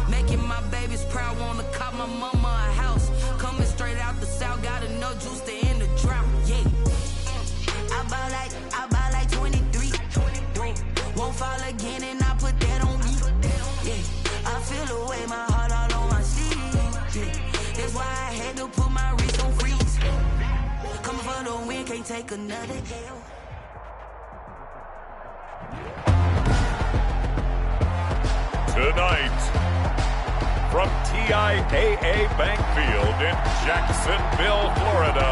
Making my babies proud, wanna cop my mama a house. Coming straight out the south, got enough juice to end the drought. Yeah. I buy like 23. Won't fall again and I put that on me. Yeah. I feel the way, my heart all on my sleeve. Yeah. That's why I had to put my wrist on freeze. Coming for the win, can't take another L. Tonight, from TIAA Bank Field in Jacksonville, Florida,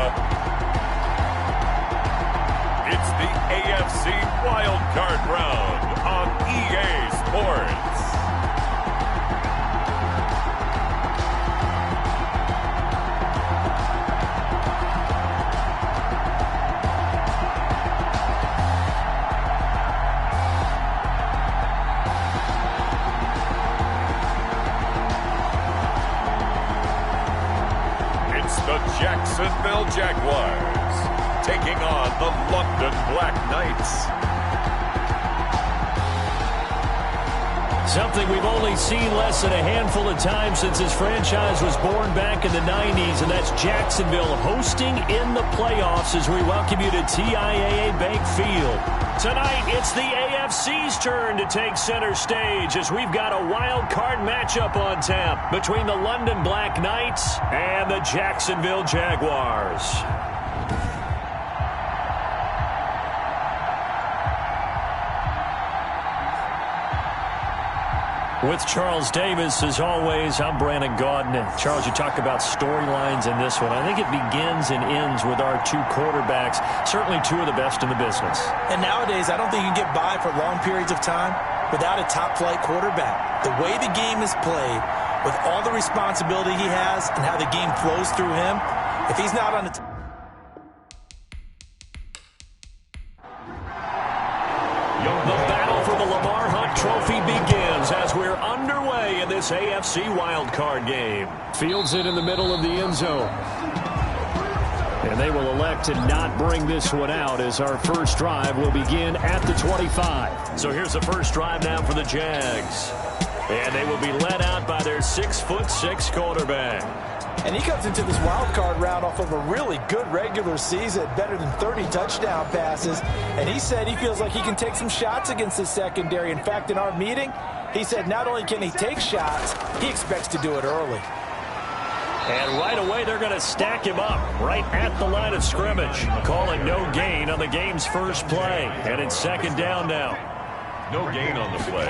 it's the AFC Wildcard Round on EA Sports. The Jacksonville Jaguars taking on the London Black Knights. Something we've only seen less than a handful of times since this franchise was born back in the 90s, and that's Jacksonville hosting in the playoffs as we welcome you to TIAA Bank Field. Tonight, it's the AFC's turn to take center stage as we've got a wild card matchup on tap between the London Black Knights and the Jacksonville Jaguars. With Charles Davis, as always, I'm Brandon Gaudin. Charles, you talk about storylines in this one. I think it begins and ends with our two quarterbacks, certainly two of the best in the business. And nowadays, I don't think you can get by for long periods of time without a top-flight quarterback. The way the game is played, with all the responsibility he has and how the game flows through him, if he's not on the The battle for the Lamar Hunt Trophy begins as we're underway in this AFC wildcard game. Fields it in the middle of the end zone. And they will elect to not bring this one out as our first drive will begin at the 25. So here's the first drive now for the Jags. And they will be led out by their 6'6" quarterback. And he comes into this wild card round off of a really good regular season, better than 30 touchdown passes. And he said he feels like he can take some shots against the secondary. In fact, in our meeting, he said not only can he take shots, he expects to do it early. And right away, they're going to stack him up right at the line of scrimmage. Calling no gain on the game's first play. And it's second down now. No gain on the play.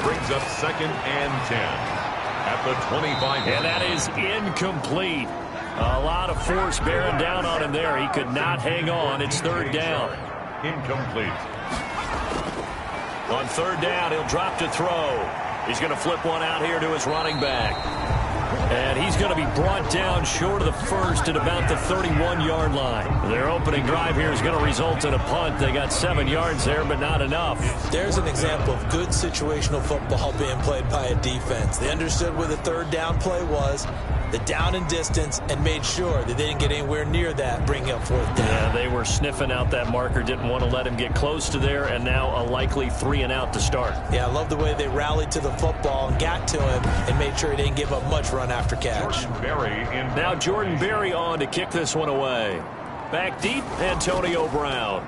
Brings up 2nd and 10. At the 25. And that is incomplete. A lot of force bearing down on him there. He could not hang on. It's third down. Incomplete. On third down, he'll drop to throw. He's going to flip one out here to his running back. And he's going to be brought down short of the first at about the 31-yard line. Their opening drive here is going to result in a punt. They got 7 yards there, but not enough. There's an example of good situational football being played by a defense. They understood where the third down play was, the down and distance, and made sure that they didn't get anywhere near that, bringing up fourth down. Yeah, they were sniffing out that marker, didn't want to let him get close to there, and now a likely 3 and out to start. Yeah, I love the way they rallied to the football and got to him and made sure he didn't give up much run after catch. Now Jordan Berry on to kick this one away. Back deep, Antonio Brown.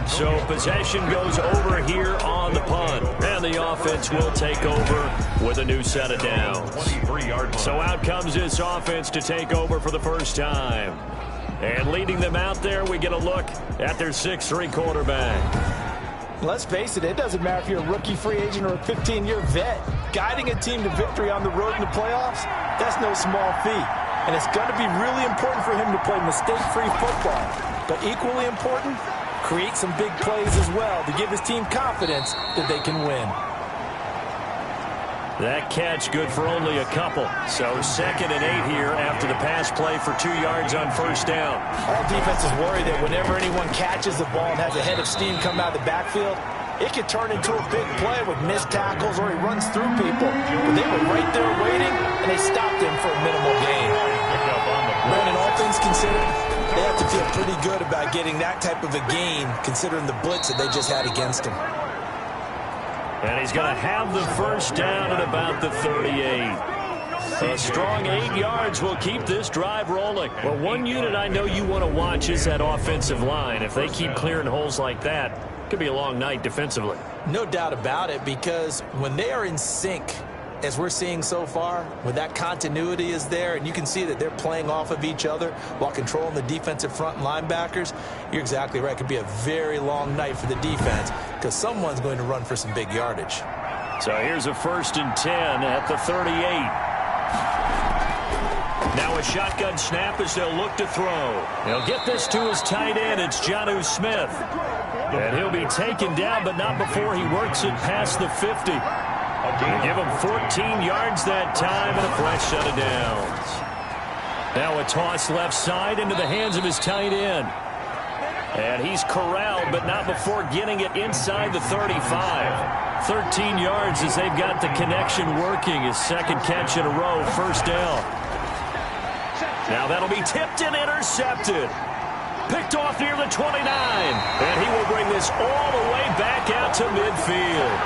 So possession goes over here on the punt. And the offense will take over with a new set of downs. So out comes this offense to take over for the first time. And leading them out there, we get a look at their 6'3" quarterback. Let's face it, it doesn't matter if you're a rookie free agent or a 15-year vet. Guiding a team to victory on the road in the playoffs, that's no small feat. And it's going to be really important for him to play mistake-free football. But equally important, create some big plays as well to give his team confidence that they can win. That catch good for only a couple. So 2nd and 8 here after the pass play for 2 yards on first down. All defenses worry that whenever anyone catches the ball and has a head of steam come out of the backfield, it could turn into a big play with missed tackles or he runs through people. But they were right there waiting, and they stopped him for a minimal gain. Brandon, all things considered, They have to feel pretty good about getting that type of a gain, considering the blitz that they just had against him. And he's going to have the first down at about the 38. A strong 8 yards will keep this drive rolling. Well, one unit I know you want to watch is that offensive line. If they keep clearing holes like that, it could be a long night defensively. No doubt about it, because when they are in sync, as we're seeing so far, when that continuity is there and you can see that they're playing off of each other while controlling the defensive front and linebackers, you're exactly right. It could be a very long night for the defense because someone's going to run for some big yardage. So here's a 1st and 10 at the 38. Now a shotgun snap as they'll look to throw. He'll get this to his tight end. It's Jonnu Smith. And he'll be taken down, but not before he works it past the 50. Give him 14 yards that time and a fresh set of downs. Now a toss left side into the hands of his tight end. And he's corralled, but not before getting it inside the 35. 13 yards as they've got the connection working. His second catch in a row, first down. Now that'll be tipped and intercepted. Picked off near the 29. And he will bring this all the way back out to midfield.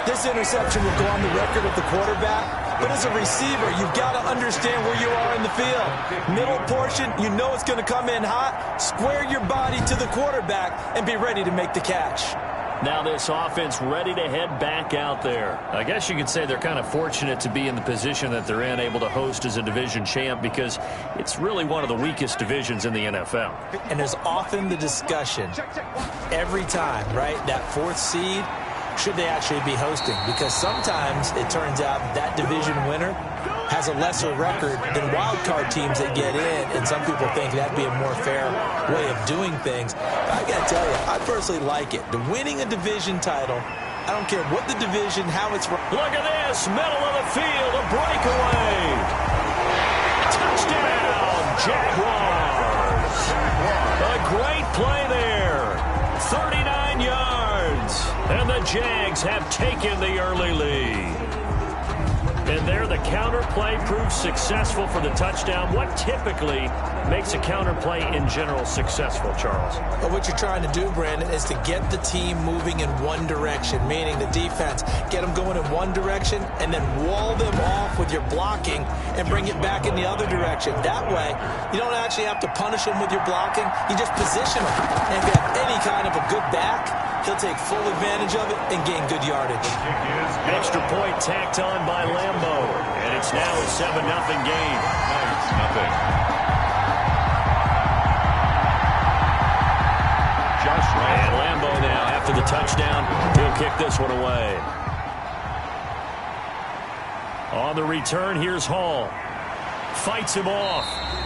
This interception will go on the record of the quarterback, but as a receiver, you've got to understand where you are in the field. Middle portion, you know it's going to come in hot. Square your body to the quarterback and be ready to make the catch. Now this offense ready to head back out there. I guess you could say they're kind of fortunate to be in the position that they're in, able to host as a division champ, because it's really one of the weakest divisions in the NFL. And there's often the discussion every time, right, that 4th seed, should they actually be hosting? Because sometimes it turns out that division winner has a lesser record than wild card teams that get in, and some people think that'd be a more fair way of doing things. But I got to tell you, I personally like it. The winning a division title, I don't care what the division, how it's run. Look at this, middle of the field, a breakaway. Touchdown, Jaguars. A great play there. 39 yards. And the Jags have taken the early lead. And there the counter play proves successful for the touchdown. What typically makes a counter play in general successful, Charles? Well, what you're trying to do, Brandon, is to get the team moving in one direction, meaning the defense, get them going in one direction and then wall them off with your blocking and bring it back in the other direction. That way, you don't actually have to punish them with your blocking. You just position them. And if you have any kind of a good back, he'll take full advantage of it and gain good yardage. Extra point tacked on by Lambo. And it's now a 7-0 game. Josh Ryan. And Lambo now, after the touchdown, he'll kick this one away. On the return, here's Hall. Fights him off.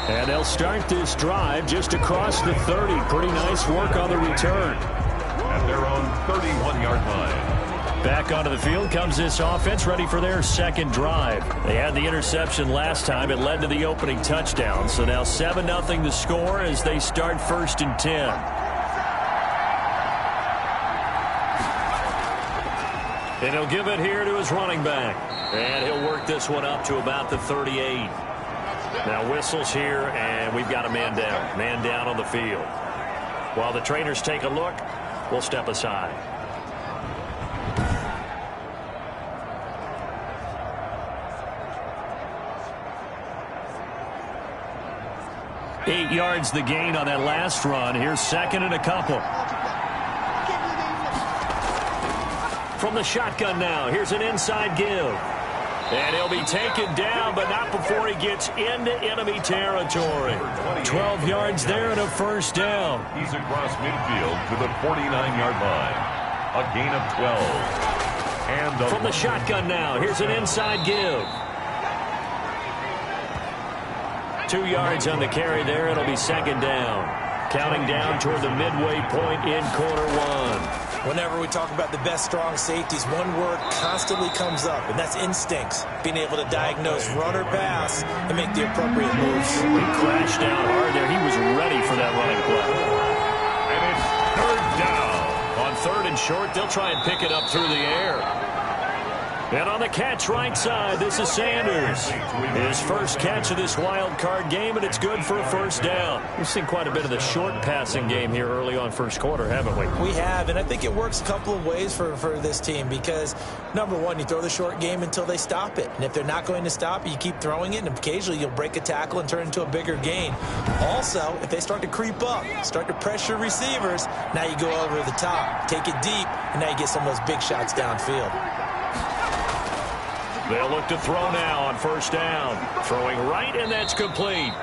And they'll start this drive just across the 30. Pretty nice work on the return. At their own 31-yard line. Back onto the field comes this offense, ready for their second drive. They had the interception last time. It led to the opening touchdown. So now 7-0 the score as they start 1st and 10. And he'll give it here to his running back. And he'll work this one up to about the 38. Now whistles here, and we've got a man down. Man down on the field. While the trainers take a look, we'll step aside. Eight yards the gain on that last run. Here's 2nd and a couple. From the shotgun now, here's an inside give. And he'll be taken down, but not before he gets into enemy territory. 12 yards there and a first down. He's across midfield to the 49-yard line. A gain of 12. And from the shotgun now, here's an inside give. 2 yards on the carry there. It'll be 2nd down. Counting down toward the midway point in quarter one. Whenever we talk about the best strong safeties, one word constantly comes up, and that's instincts. Being able to diagnose run or pass and make the appropriate moves. He crashed down hard there. He was ready for that running play. And it's 3rd down. On 3rd and short, they'll try and pick it up through the air. And on the catch right side, this is Sanders. His first catch of this wild card game, and it's good for a first down. We've seen quite a bit of the short passing game here early on first quarter, haven't we? We have, and I think it works a couple of ways for this team because, number one, you throw the short game until they stop it. And if they're not going to stop it, you keep throwing it, and occasionally you'll break a tackle and turn it into a bigger gain. Also, if they start to creep up, start to pressure receivers, now you go over the top, take it deep, and now you get some of those big shots downfield. They'll look to throw now on first down. Throwing right, and that's complete.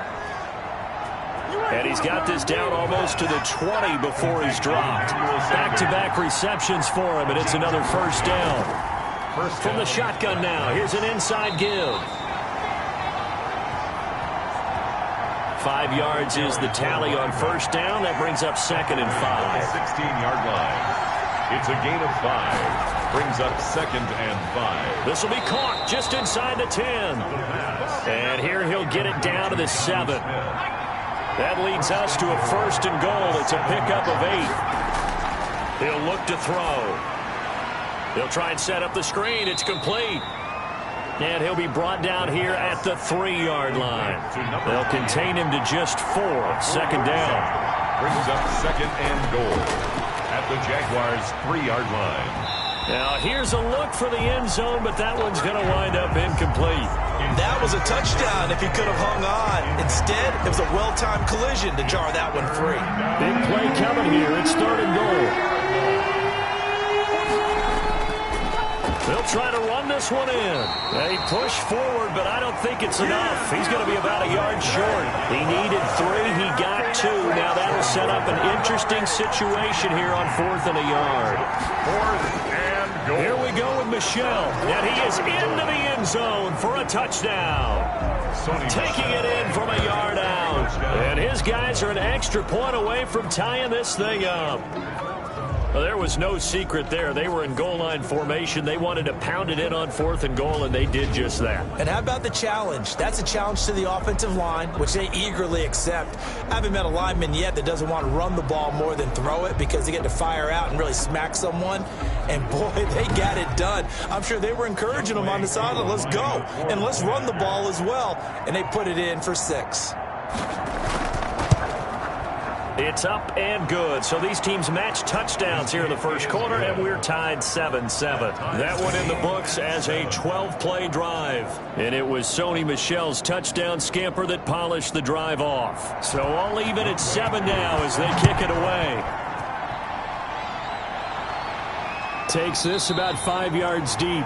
And he's got this down almost to the 20 before he's dropped. Back-to-back receptions for him, and it's another first down. From the shotgun now, here's an inside give. 5 yards is the tally on first down. That brings up 2nd and 5. 16-yard line. It's a gain of 5. Brings up 2nd and 5. This will be caught just inside the 10. And here he'll get it down to the 7. That leads us to a 1st and goal. It's a pickup of 8. He'll look to throw. He'll try and set up the screen. It's complete. And he'll be brought down here at the 3-yard line. They'll contain him to just 4. 2nd down. Brings up 2nd and goal at the Jaguars' 3-yard line. Now here's a look for the end zone, but that one's going to wind up incomplete. That was a touchdown if he could have hung on. Instead, it was a well-timed collision to jar that one free. Big play coming here. It's 3rd and goal. They'll try to run this one in. They push forward, but I don't think it's enough. He's going to be about a yard short. He needed 3. He got 2. Now that'll set up an interesting situation here on 4th and a yard. 4th and goal. Here we go with Michel, and he is into the end zone for a touchdown. Taking it in from a yard out. And his guys are an extra point away from tying this thing up. Well, there was no secret there. They were in goal line formation. They wanted to pound it in on 4th and goal, and they did just that. And how about the challenge? That's a challenge to the offensive line, which they eagerly accept. I haven't met a lineman yet that doesn't want to run the ball more than throw it because they get to fire out and really smack someone. And, boy, they got it done. I'm sure they were encouraging them on the sideline. Let's go, and let's run the ball as well. And they put it in for 6. It's up and good. So these teams match touchdowns here in the first quarter, and we're tied 7-7. That one in the books as a 12-play drive. And it was Sony Michel's touchdown scamper that polished the drive off. So all even at 7 now as they kick it away. Takes this about 5 yards deep.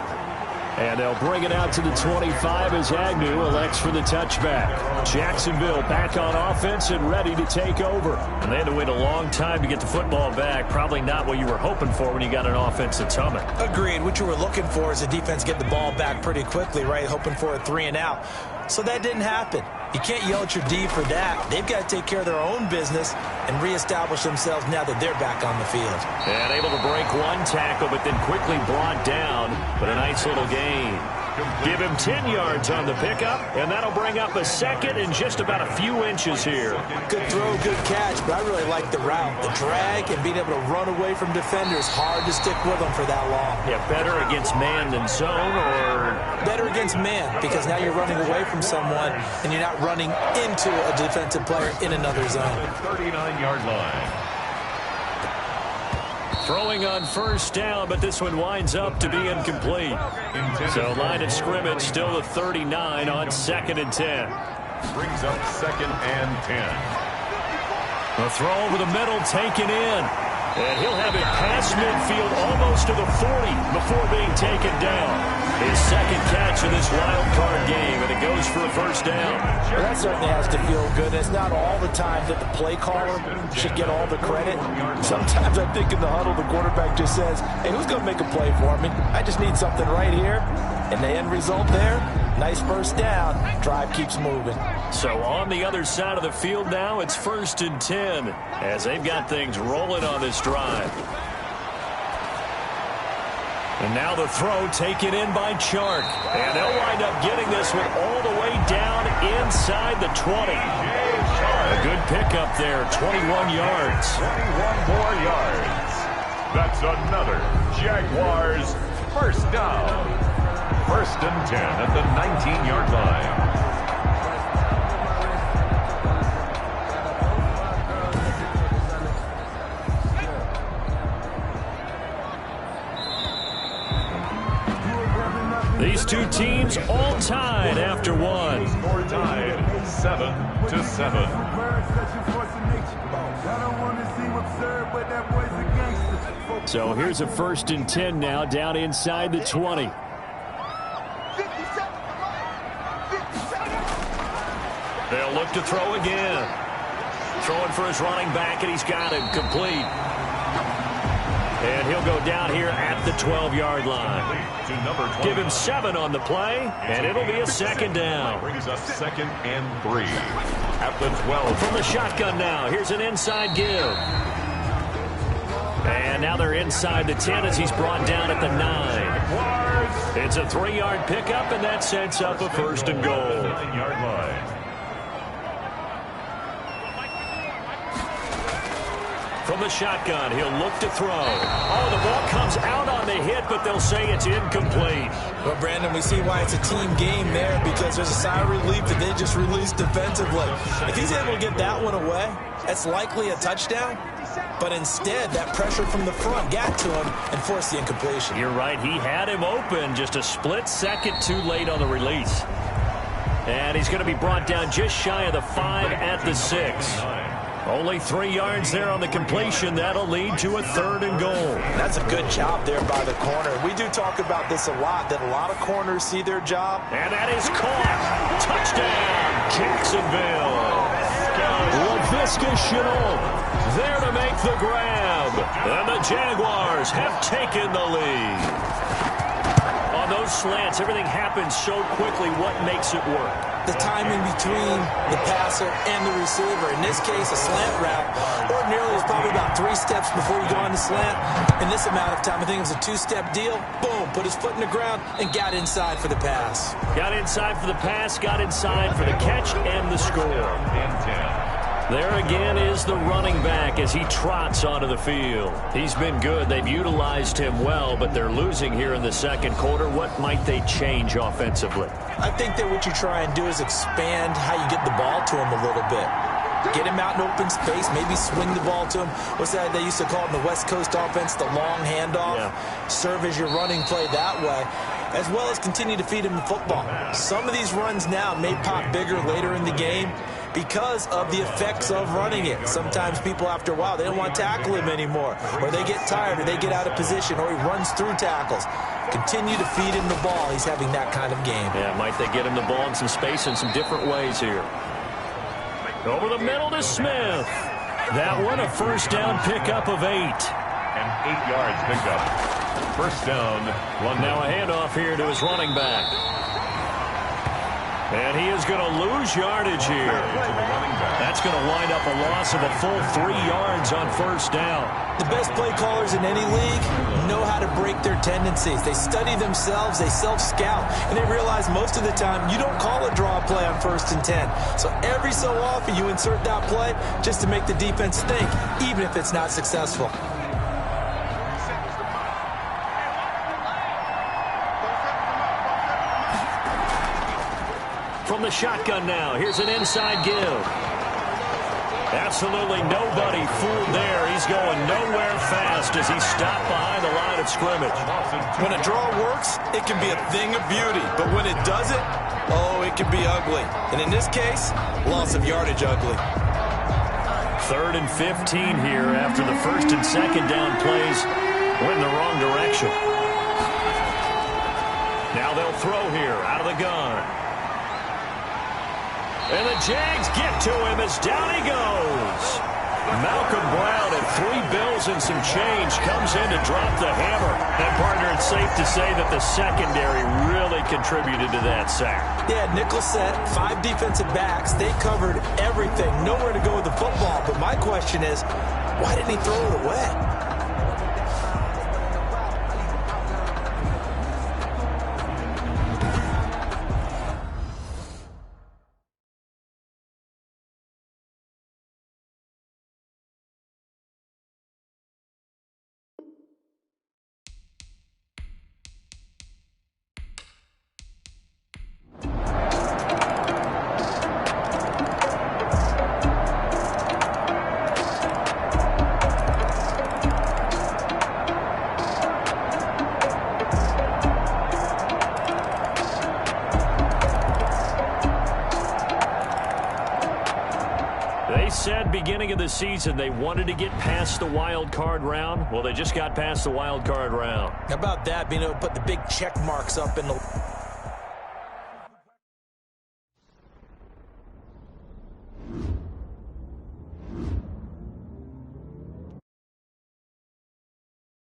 And they'll bring it out to the 25 as Agnew elects for the touchback. Jacksonville back on offense and ready to take over. And they had to wait a long time to get the football back. Probably not what you were hoping for when you got an offense that's humming. Agreed. What you were looking for is the defense get the ball back pretty quickly, right? Hoping for a 3 and out. So that didn't happen. You can't yell at your D for that. They've got to take care of their own business and reestablish themselves now that they're back on the field. And able to break one tackle, but then quickly brought down. But a nice little gain. Give him 10 yards on the pickup, and that'll bring up a 2nd and just about a few inches here. Good throw, good catch, but I really like the route. The drag and being able to run away from defenders. Hard to stick with them for that long. Yeah, better against man than zone, or? Better against man, because now you're running away from someone, and you're not running into a defensive player in another zone. 39-yard line. Throwing on first down, but this one winds up to be incomplete. So line of scrimmage still the 39 on 2nd and 10. Brings up 2nd and 10. A throw over the middle taken in. And he'll have it past midfield almost to the 40 before being taken down. His 2nd catch of this wild card game, and it goes for a first down. Well, that certainly has to feel good. It's not all the time that the play caller should get all the credit. Sometimes I think in the huddle, the quarterback just says, hey, who's going to make a play for me? I just need something right here. And the end result there, nice first down. Drive keeps moving. So on the other side of the field now, it's 1st and 10 as they've got things rolling on this drive. And now the throw taken in by Chark. And they'll wind up getting this one all the way down inside the 20. A good pickup there, 21 yards. 21 more yards. That's another Jaguars first down. First and 10 at the 19-yard line. These two teams all tied after one. Score tied 7-7. So here's a first and 10 now down inside the 20. They'll look to throw again. Throwing for his running back, and he's got it complete. And he'll go down here at the 12-yard line. Give him 7 on the play, and it'll be a second down. Brings up 2nd and 3 at the 12. From the shotgun now, here's an inside give. And now they're inside the 10 as he's brought down at the 9. It's a 3-yard pickup, and that sets up a first and goal. 9-yard line. From the shotgun, he'll look to throw. Oh, the ball comes out on the hit, but they'll say it's incomplete. Well, Brandon, we see why it's a team game there, because there's a sigh of relief that they just released defensively. If he's able to get that one away, that's likely a touchdown. But instead, that pressure from the front got to him and forced the incompletion. You're right. He had him open, just a split second too late on the release. And he's going to be brought down just shy of the 5 at the 6. Only 3 yards there on the completion. That'll lead to a 3rd and goal. That's a good job there by the corner. We do talk about this a lot, that a lot of corners see their job. And that is caught. Touchdown, Jacksonville. LaVisca Chenault there to make the grab. And the Jaguars have taken the lead. On those slants, everything happens so quickly. What makes it work? The timing between the passer and the receiver. In this case, a slant route ordinarily is probably about 3 steps before you go on the slant. In this amount of time, I think it was a 2-step deal. Boom, put his foot in the ground and got inside for the pass. Got inside for the pass, got inside for the catch and the score. And 10. There again is the running back as he trots onto the field. He's been good. They've utilized him well, but they're losing here in the second quarter. What might they change offensively? I think that what you try and do is expand how you get the ball to him a little bit. Get him out in open space, maybe swing the ball to him. What's that they used to call it in the West Coast offense, the long handoff? Yeah. Serve as your running play that way, as well as continue to feed him the football. Some of these runs now may pop bigger later in the game because of the effects of running it. Sometimes people, after a while, they don't want to tackle him anymore, or they get tired, or they get out of position, or he runs through tackles. Continue to feed him the ball. He's having that kind of game. Yeah, might they get him the ball in some space in some different ways here. Over the middle to Smith. That one, a first down pickup of 8. And 8 yards pickup. First down. Now a handoff here to his running back. And he is going to lose yardage here. That's going to wind up a loss of a full 3 yards on first down. The best play callers in any league know how to break their tendencies. They study themselves, they self-scout, and they realize most of the time you don't call a draw play on 1st and 10. So every so often you insert that play just to make the defense think, even if it's not successful. From the shotgun now, here's an inside give. Absolutely nobody fooled there. He's going nowhere fast as he's stopped behind the line of scrimmage. When a draw works, it can be a thing of beauty. But when it doesn't, oh, it can be ugly. And in this case, loss of yardage ugly. 3rd and 15 here after the 1st and 2nd down plays went in the wrong direction. Now they'll throw here out of the gun. And the Jags get to him as down he goes. Malcolm Brown at 3 bills and some change comes in to drop the hammer. And, partner, it's safe to say that the secondary really contributed to that sack. Yeah, nickel set, 5 defensive backs. They covered everything. Nowhere to go with the football. But my question is, why didn't he throw it away? said beginning of the season they wanted to get past the wild card round. Well, they just got past the wild card round. How about that, being able to put the big check marks up in the